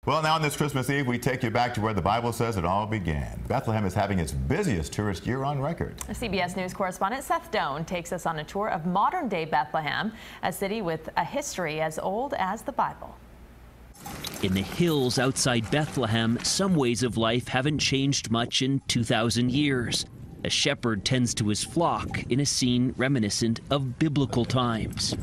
Well, now on this Christmas Eve, we take you back to where the Bible says it all began. Bethlehem is having its busiest tourist year on record. CBS News correspondent Seth Doan takes us on a tour of modern-day Bethlehem, a city with a history as old as the Bible. In the hills outside Bethlehem, some ways of life haven't changed much in 2,000 years. A shepherd tends to his flock in a scene reminiscent of biblical times.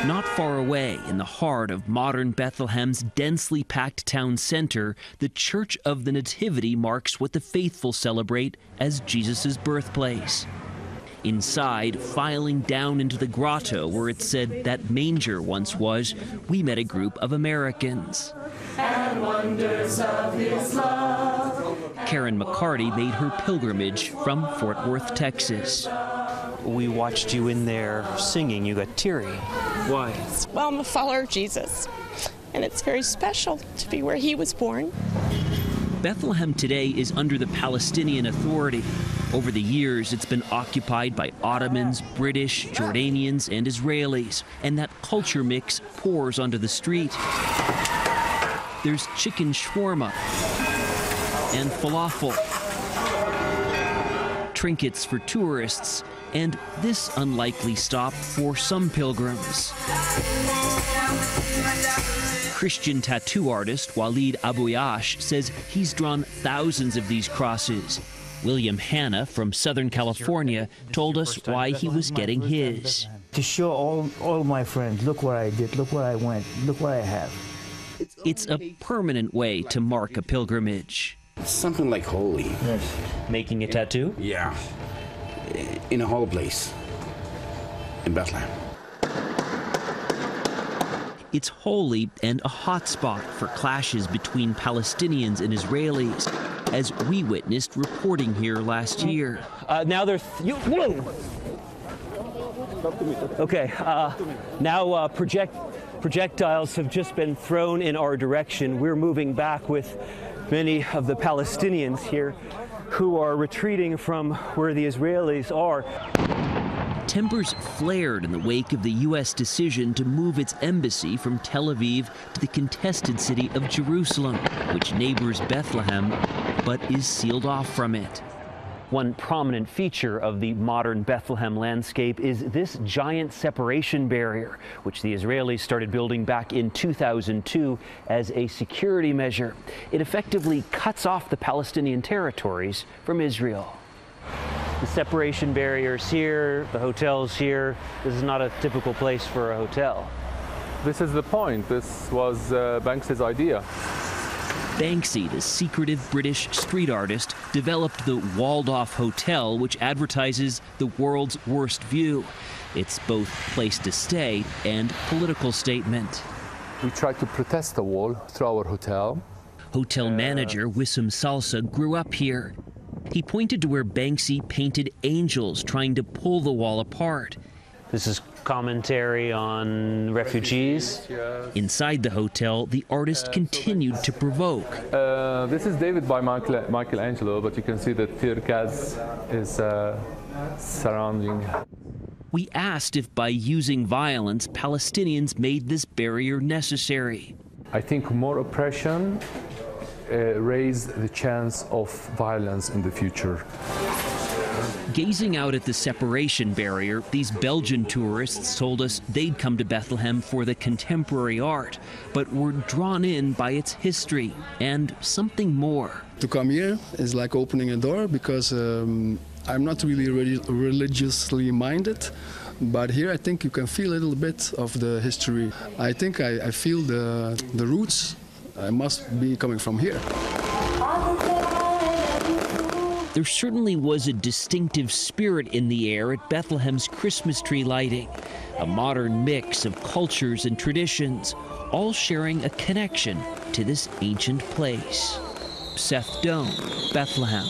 Not far away, in the heart of modern Bethlehem's densely packed town center, the Church of the Nativity marks what the faithful celebrate as Jesus' birthplace. Inside, filing down into the grotto where it's said that manger once was, we met a group of Americans. And wonders of his love. Karen McCarty made her pilgrimage from Fort Worth, Texas. We watched you in there singing. You got teary. Why? Well, I'm a follower of Jesus, and it's very special to be where he was born. Bethlehem today is under the Palestinian Authority. Over the years, it's been occupied by Ottomans, British, Jordanians, and Israelis, and that culture mix pours onto the street. There's chicken shawarma and falafel, trinkets for tourists, and this unlikely stop for some pilgrims. Christian tattoo artist Walid Abouyash says he's drawn thousands of these crosses. William Hanna from Southern California told us why he was getting his. To show all my friends, look where I did, look where I went, look what I have. It's a permanent way to mark a pilgrimage. It's something like holy. Yes. Making a tattoo? Yeah. In a holy place in Bethlehem. It's holy and a hot spot for clashes between Palestinians and Israelis, as we witnessed reporting here last year. Now there's Okay. Now projectiles have just been thrown in our direction. We're moving back with many of the Palestinians here who are retreating from where the Israelis are. Tempers flared in the wake of the U.S. decision to move its embassy from Tel Aviv to the contested city of Jerusalem, which neighbors Bethlehem, but is sealed off from it. One prominent feature of the modern Bethlehem landscape is this giant separation barrier, which the Israelis started building back in 2002 as a security measure. It effectively cuts off the Palestinian territories from Israel. The separation barriers here, the hotels here. This is not a typical place for a hotel. This is the point. This was Banksy's idea. Banksy, the secretive British street artist, developed the walled-off hotel, which advertises the world's worst view. It's both place to stay and political statement. We tried to protest the wall through our hotel. Hotel manager Wissam Salsa grew up here. He pointed to where Banksy painted angels trying to pull the wall apart. This is commentary on refugees. Inside the hotel, the artist continued to provoke. This is David by Michelangelo, but you can see that tear gas is surrounding. We asked if by using violence, Palestinians made this barrier necessary. I think more oppression raised the chance of violence in the future. Gazing out at the separation barrier, these Belgian tourists told us they'd come to Bethlehem for the contemporary art, but were drawn in by its history and something more. To come here is like opening a door, because I'm not really religiously minded, but here I think you can feel a little bit of the history. I think I feel the roots. I must be coming from here. There certainly was a distinctive spirit in the air at Bethlehem's Christmas tree lighting, a modern mix of cultures and traditions, all sharing a connection to this ancient place. Seth Doan, Bethlehem.